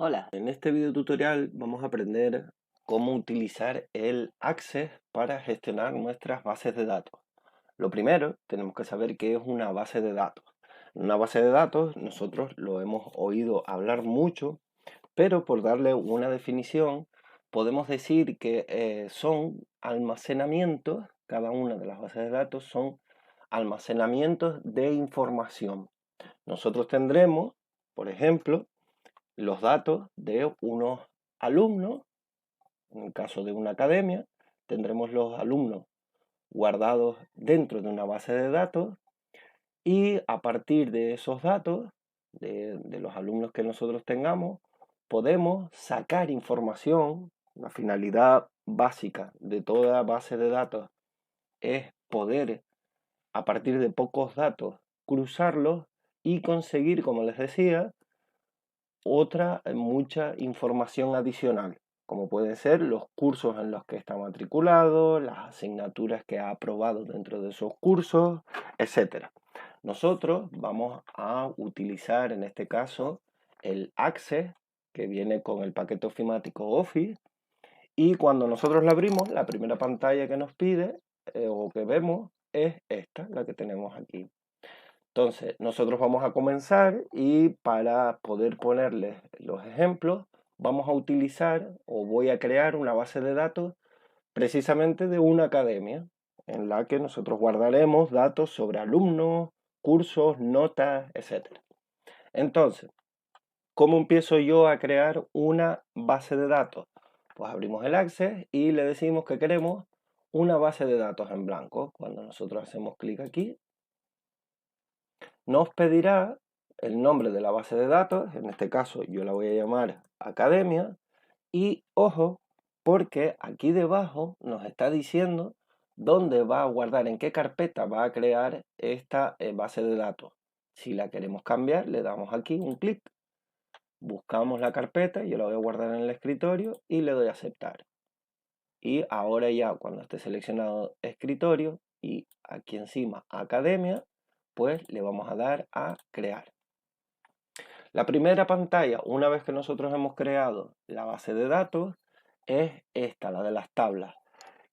Hola, en este video tutorial vamos a aprender cómo utilizar el Access para gestionar nuestras bases de datos. Lo primero, tenemos que saber qué es una base de datos. Una base de datos nosotros lo hemos oído hablar mucho, pero por darle una definición, podemos decir que son almacenamientos, cada una de las bases de datos son almacenamientos de información. Nosotros tendremos, por ejemplo, los datos de unos alumnos. En el caso de una academia, tendremos los alumnos guardados dentro de una base de datos y a partir de esos datos, de los alumnos que nosotros tengamos, podemos sacar información. La finalidad básica de toda base de datos es poder, a partir de pocos datos, cruzarlos y conseguir, como les decía, mucha información adicional, como pueden ser los cursos en los que está matriculado, las asignaturas que ha aprobado dentro de esos cursos, etcétera. Nosotros vamos a utilizar en este caso el Access, que viene con el paquete ofimático Office, y cuando nosotros la abrimos, la primera pantalla que nos pide o que vemos es esta, la que tenemos aquí. Entonces, nosotros vamos a comenzar y para poder ponerles los ejemplos, vamos a utilizar o voy a crear una base de datos precisamente de una academia en la que nosotros guardaremos datos sobre alumnos, cursos, notas, etc. Entonces, ¿cómo empiezo yo a crear una base de datos? Pues abrimos el Access y le decimos que queremos una base de datos en blanco. Cuando nosotros hacemos clic aquí, nos pedirá el nombre de la base de datos, en este caso yo la voy a llamar Academia, y ojo, porque aquí debajo nos está diciendo dónde va a guardar, en qué carpeta va a crear esta base de datos. Si la queremos cambiar, le damos aquí un clic, buscamos la carpeta, yo la voy a guardar en el escritorio y le doy a aceptar. Y ahora ya cuando esté seleccionado escritorio y aquí encima Academia, pues le vamos a dar a crear. La primera pantalla, una vez que nosotros hemos creado la base de datos, es esta, la de las tablas.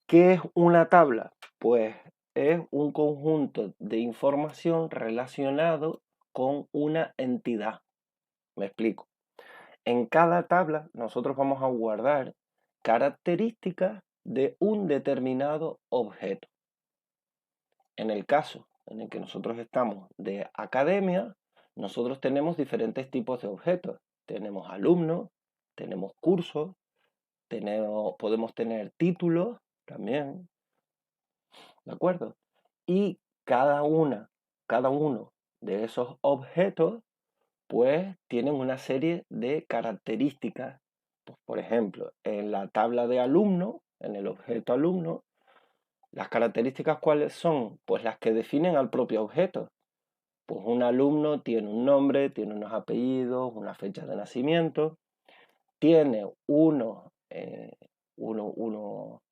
¿Qué es una tabla? Pues es un conjunto de información relacionado con una entidad. Me explico. En cada tabla nosotros vamos a guardar características de un determinado objeto. En el caso en el que nosotros estamos de academia, nosotros tenemos diferentes tipos de objetos. Tenemos alumnos, tenemos cursos, podemos tener títulos también, ¿de acuerdo? Y cada uno de esos objetos, pues tienen una serie de características. Pues, por ejemplo, en la tabla de alumno, en el objeto alumno, las características ¿cuáles son? Pues las que definen al propio objeto. Pues un alumno tiene un nombre, tiene unos apellidos, una fecha de nacimiento, tiene uno, uno,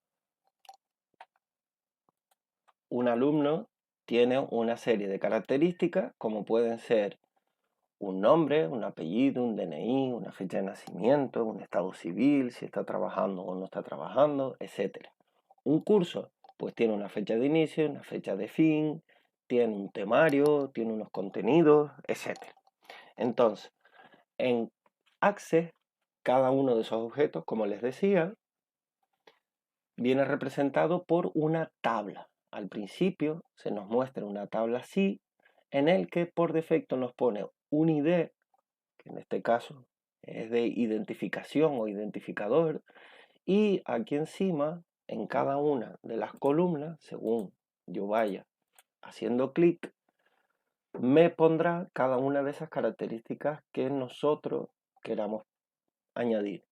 un alumno tiene una serie de características como pueden ser un nombre, un apellido, un DNI, una fecha de nacimiento, un estado civil, si está trabajando o no está trabajando, etc. Un curso, pues tiene una fecha de inicio, una fecha de fin, tiene un temario, tiene unos contenidos, etc. Entonces, en Access, cada uno de esos objetos, como les decía, viene representado por una tabla. Al principio se nos muestra una tabla así, en el que por defecto nos pone un ID, que en este caso es de identificación o identificador, y aquí encima, en cada una de las columnas, según yo vaya haciendo clic, me pondrá cada una de esas características que nosotros queramos añadir.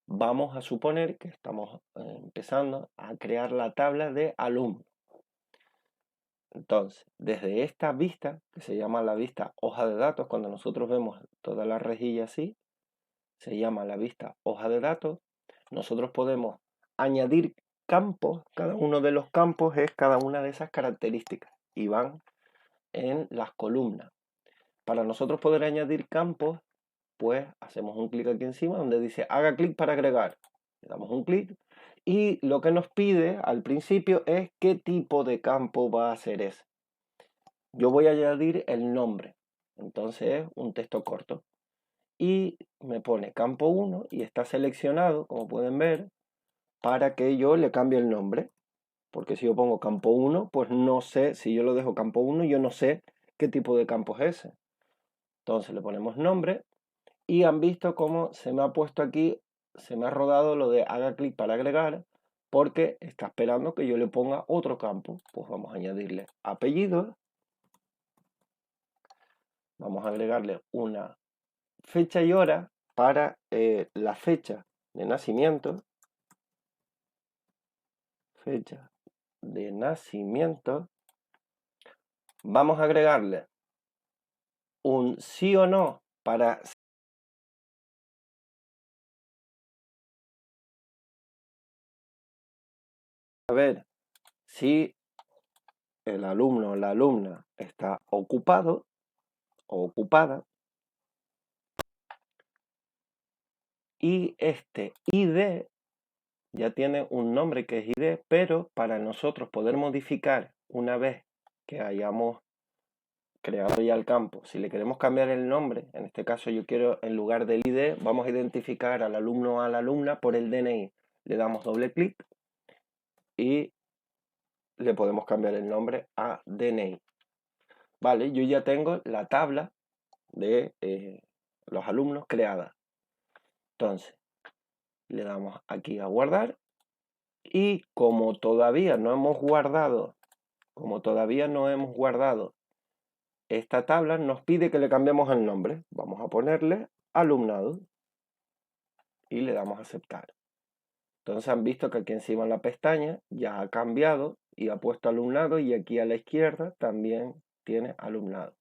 Vamos a suponer que estamos empezando a crear la tabla de alumnos. Entonces, desde esta vista, que se llama la vista hoja de datos, cuando nosotros vemos toda la rejilla así, se llama la vista hoja de datos, nosotros podemos añadir campos, cada uno de los campos es cada una de esas características y van en las columnas. Para nosotros poder añadir campos, pues hacemos un clic aquí encima donde dice haga clic para agregar. Le damos un clic y lo que nos pide al principio es qué tipo de campo va a ser ese. Yo voy a añadir el nombre, entonces un texto corto. Y me pone campo 1 y está seleccionado, como pueden ver, para que yo le cambie el nombre. Porque si yo pongo campo 1, pues no sé, si yo lo dejo campo 1, yo no sé qué tipo de campo es ese. Entonces le ponemos nombre y han visto cómo se me ha puesto aquí, se me ha rodado lo de haga clic para agregar, porque está esperando que yo le ponga otro campo. Pues vamos a añadirle apellido, vamos a agregarle una fecha y hora para la fecha de nacimiento, fecha de nacimiento, vamos a agregarle un sí o no para saber si el alumno o la alumna está ocupado o ocupada. Y este ID ya tiene un nombre que es ID, pero para nosotros poder modificar una vez que hayamos creado ya el campo, si le queremos cambiar el nombre, en este caso yo quiero en lugar del ID, vamos a identificar al alumno o a la alumna por el DNI. Le damos doble clic y le podemos cambiar el nombre a DNI. Vale, yo ya tengo la tabla de los alumnos creada. Entonces, le damos aquí a guardar y como todavía no hemos guardado, esta tabla, nos pide que le cambiemos el nombre. Vamos a ponerle alumnado y le damos a aceptar. Entonces han visto que aquí encima en la pestaña ya ha cambiado y ha puesto alumnado y aquí a la izquierda también tiene alumnado.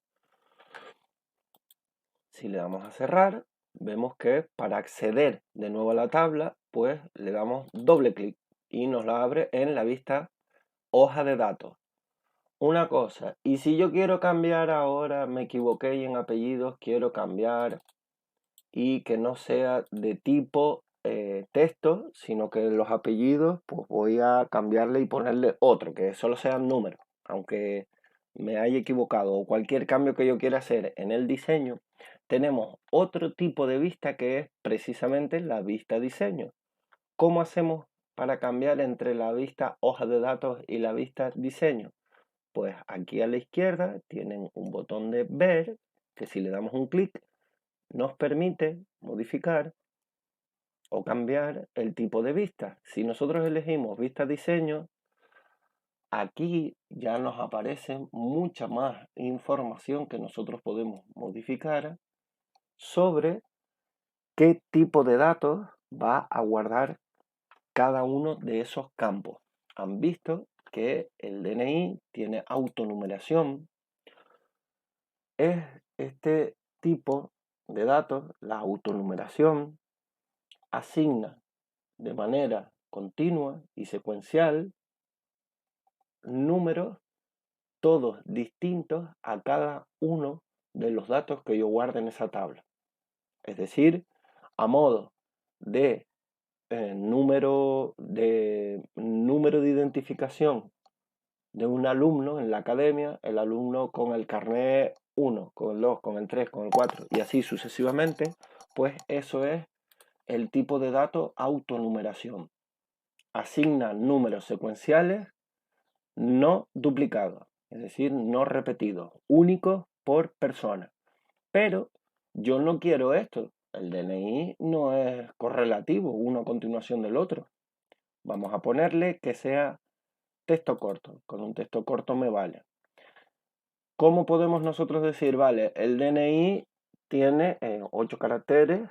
Si le damos a cerrar, vemos que para acceder de nuevo a la tabla, pues le damos doble clic y nos la abre en la vista hoja de datos. Una cosa, y si yo quiero cambiar ahora, me equivoqué y en apellidos quiero cambiar y que no sea de tipo texto, sino que los apellidos, pues voy a cambiarle y ponerle otro, que solo sean números, aunque me haya equivocado o cualquier cambio que yo quiera hacer en el diseño, tenemos otro tipo de vista que es precisamente la vista diseño. ¿Cómo hacemos para cambiar entre la vista hoja de datos y la vista diseño? Pues aquí a la izquierda tienen un botón de ver, que si le damos un clic nos permite modificar o cambiar el tipo de vista. Si nosotros elegimos vista diseño, aquí ya nos aparece mucha más información que nosotros podemos modificar sobre qué tipo de datos va a guardar cada uno de esos campos. Han visto que el DNI tiene autonumeración. Es este tipo de datos, la autonumeración, asigna de manera continua y secuencial números todos distintos a cada uno de los datos que yo guarde en esa tabla. Es decir, a modo de número de identificación de un alumno en la academia, el alumno con el carnet 1, con el 2, con el 3, con el 4 y así sucesivamente, pues eso es el tipo de dato autonumeración. Asigna números secuenciales no duplicados, es decir, no repetidos, únicos por persona. Pero yo no quiero esto. El DNI no es correlativo, uno a continuación del otro. Vamos a ponerle que sea texto corto. Con un texto corto me vale. ¿Cómo podemos nosotros decir, vale, el DNI tiene 8 caracteres,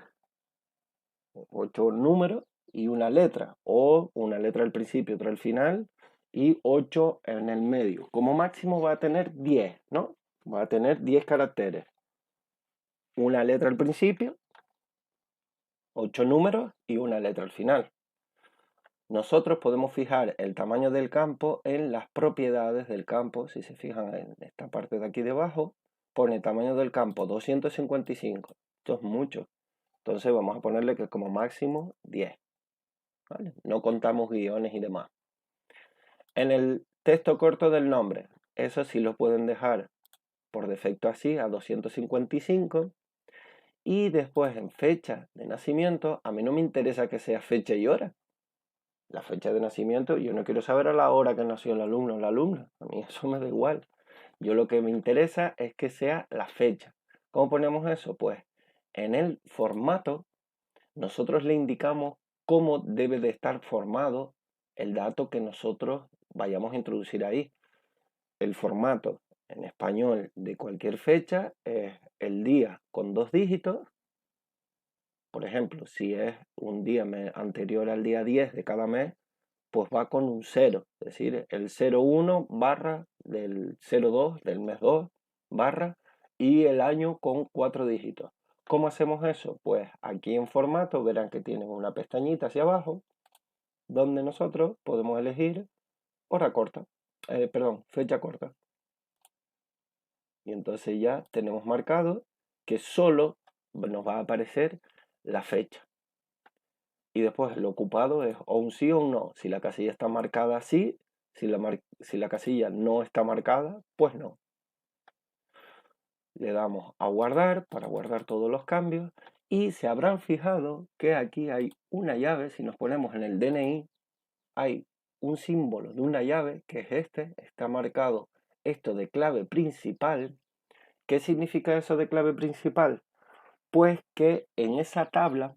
8 números y una letra, o una letra al principio, otra al final, y 8 en el medio? Como máximo va a tener 10, ¿no? Va a tener 10 caracteres. Una letra al principio, 8 números y una letra al final. Nosotros podemos fijar el tamaño del campo en las propiedades del campo. Si se fijan en esta parte de aquí debajo, pone tamaño del campo 255. Esto es mucho. Entonces vamos a ponerle que como máximo 10. ¿Vale? No contamos guiones y demás. En el texto corto del nombre, eso sí lo pueden dejar por defecto así, a 255. Y después en fecha de nacimiento, a mí no me interesa que sea fecha y hora. La fecha de nacimiento, yo no quiero saber a la hora que nació el alumno o la alumna. A mí eso me da igual. Yo lo que me interesa es que sea la fecha. ¿Cómo ponemos eso? Pues en el formato nosotros le indicamos cómo debe de estar formado el dato que nosotros vayamos a introducir ahí. El formato en español de cualquier fecha es el día con 2 dígitos. Por ejemplo, si es un día anterior al día 10 de cada mes, pues va con un 0, es decir, el 01 barra del 02 del mes 2 barra y el año con 4 dígitos. ¿Cómo hacemos eso? Pues aquí en formato verán que tienen una pestañita hacia abajo donde nosotros podemos elegir hora corta, fecha corta. Y entonces ya tenemos marcado que solo nos va a aparecer la fecha. Y después lo ocupado es o un sí o un no. Si la casilla está marcada sí, si la casilla no está marcada, pues no. Le damos a guardar para guardar todos los cambios y se habrán fijado que aquí hay una llave. Si nos ponemos en el DNI, hay un símbolo de una llave que es este, está marcado esto de clave principal. ¿Qué significa eso de clave principal? Pues que en esa tabla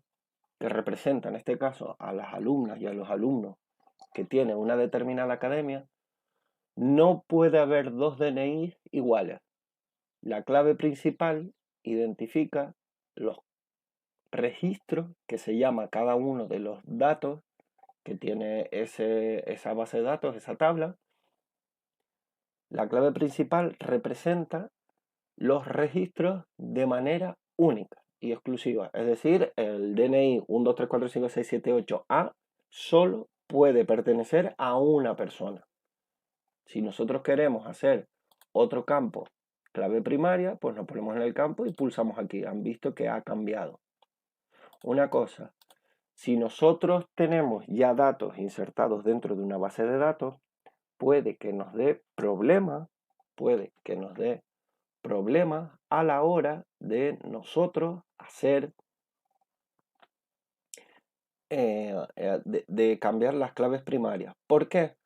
que representa en este caso a las alumnas y a los alumnos que tienen una determinada academia, no puede haber dos DNI iguales. La clave principal identifica los registros que se llama cada uno de los datos que tiene esa base de datos, esa tabla. La clave principal representa los registros de manera única y exclusiva. Es decir, el DNI 1234567 solo puede pertenecer a una persona. Si nosotros queremos hacer otro campo clave primaria, pues nos ponemos en el campo y pulsamos aquí. Han visto que ha cambiado. Una cosa, si nosotros tenemos ya datos insertados dentro de una base de datos, puede que nos dé problemas, a la hora de nosotros hacer, de cambiar las claves primarias. ¿Por qué?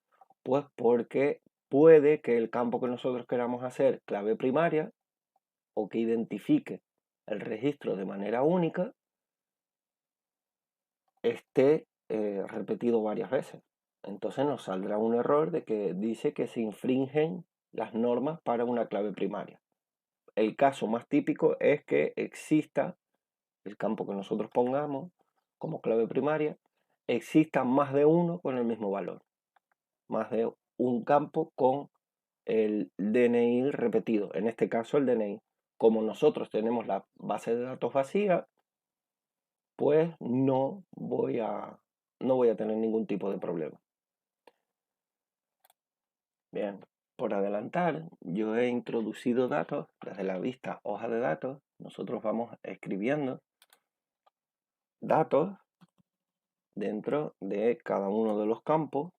Pues porque puede que el campo que nosotros queramos hacer clave primaria o que identifique el registro de manera única esté repetido varias veces. Entonces nos saldrá un error de que dice que se infringen las normas para una clave primaria. El caso más típico es que exista el campo que nosotros pongamos como clave primaria, exista más de uno con el mismo valor. Más de un campo con el DNI repetido, en este caso el DNI. Como nosotros tenemos la base de datos vacía, pues no voy a tener ningún tipo de problema. Bien, por adelantar, yo he introducido datos desde la vista hoja de datos. Nosotros vamos escribiendo datos dentro de cada uno de los campos.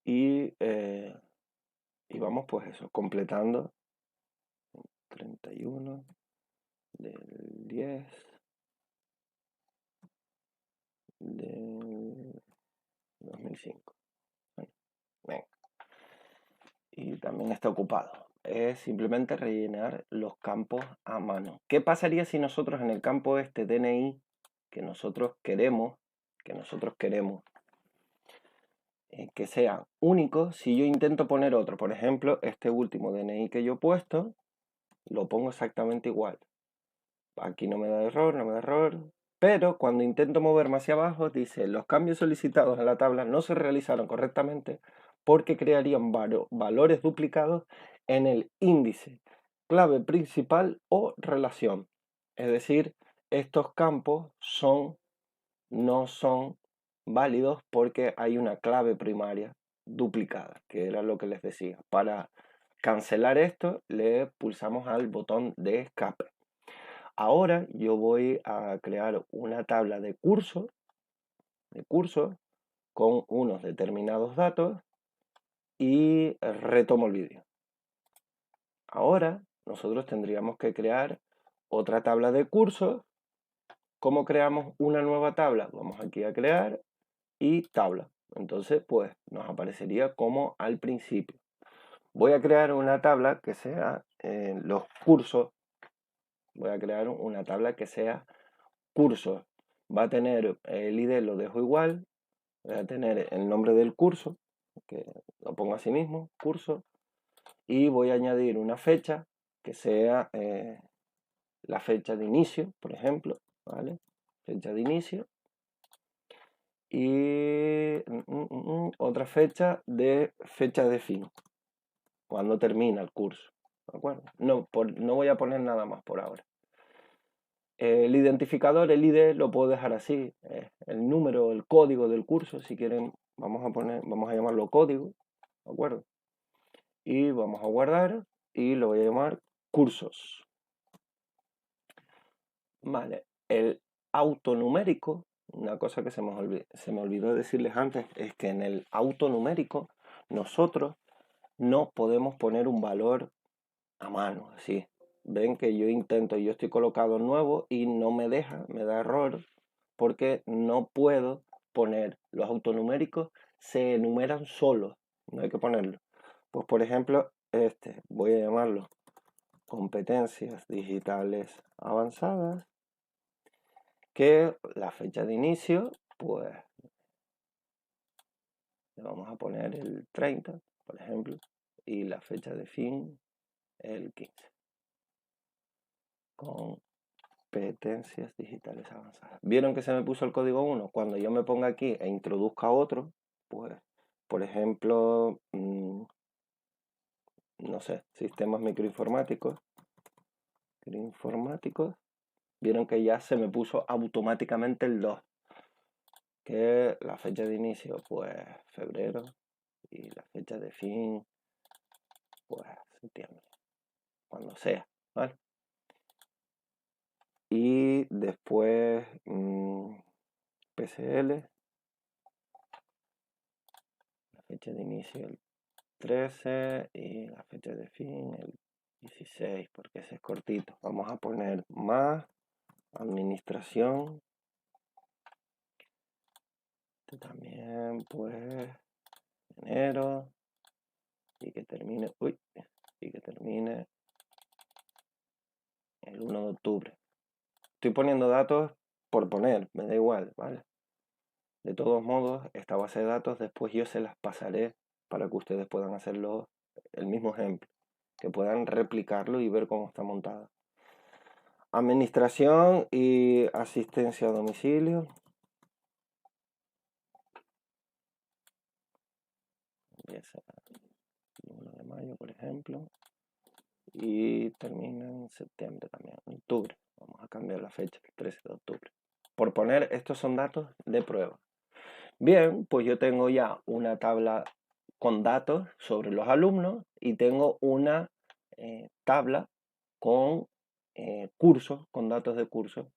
Y vamos pues eso, completando 31 del 10 del 2005. Bueno, venga. Y también está ocupado. Es simplemente rellenar los campos a mano. ¿Qué pasaría si nosotros en el campo este DNI que nosotros queremos que sea único, si yo intento poner otro? Por ejemplo, este último DNI que yo he puesto, lo pongo exactamente igual. Aquí no me da error, pero cuando intento moverme hacia abajo dice los cambios solicitados en la tabla no se realizaron correctamente porque crearían valores duplicados en el índice, clave principal o relación. Es decir, estos campos no son válidos porque hay una clave primaria duplicada, que era lo que les decía. Para cancelar esto, le pulsamos al botón de escape. Ahora yo voy a crear una tabla de cursos con unos determinados datos y retomo el vídeo. Ahora nosotros tendríamos que crear otra tabla de cursos. ¿Cómo creamos una nueva tabla? Vamos aquí a crear y tabla. Entonces, pues nos aparecería como al principio. Voy a crear una tabla que sea los cursos. Voy a crear una tabla que sea cursos. Va a tener el ID, lo dejo igual. Voy a tener el nombre del curso, que lo pongo así mismo, curso. Y voy a añadir una fecha que sea la fecha de inicio, por ejemplo, ¿vale? Fecha de inicio. Y otra fecha de fin, cuando termina el curso, ¿de acuerdo? No voy a poner nada más por ahora. El identificador, el ID, lo puedo dejar así, el número, el código del curso, si quieren, vamos a llamarlo código, ¿de acuerdo? Y vamos a guardar y lo voy a llamar cursos. Vale, el autonumérico, una cosa que se me olvidó decirles antes, es que en el autonumérico nosotros no podemos poner un valor a mano, así. Ven que yo estoy colocado nuevo y no me deja, me da error, porque no puedo poner los autonuméricos, se enumeran solos, no hay que ponerlo. Pues por ejemplo, voy a llamarlo competencias digitales avanzadas, que la fecha de inicio, pues le vamos a poner el 30, por ejemplo, y la fecha de fin el 15. Competencias digitales avanzadas. ¿Vieron que se me puso el código 1? Cuando yo me ponga aquí e introduzca otro, pues, por ejemplo, no sé, sistemas microinformáticos, vieron que ya se me puso automáticamente el 2, que la fecha de inicio, pues, febrero, y la fecha de fin, pues, septiembre, cuando sea, ¿vale? Y después PCL, la fecha de inicio el 13 y la fecha de fin el 16, porque ese es cortito. Vamos a poner más administración. También pues enero y que termine, el 1 de octubre. Estoy poniendo datos por poner, me da igual, ¿vale? De todos modos, esta base de datos después yo se las pasaré para que ustedes puedan hacerlo el mismo ejemplo, que puedan replicarlo y ver cómo está montada. Administración y asistencia a domicilio. Empieza el 1 de mayo, por ejemplo, y termina en septiembre también, en octubre. Vamos a cambiar la fecha, el 13 de octubre. Por poner, estos son datos de prueba. Bien, pues yo tengo ya una tabla con datos sobre los alumnos y tengo una tabla con cursos, con datos de cursos.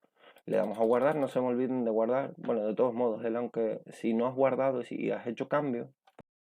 Le damos a guardar, no se me olviden de guardar. Bueno, de todos modos, aunque si no has guardado y si has hecho cambios,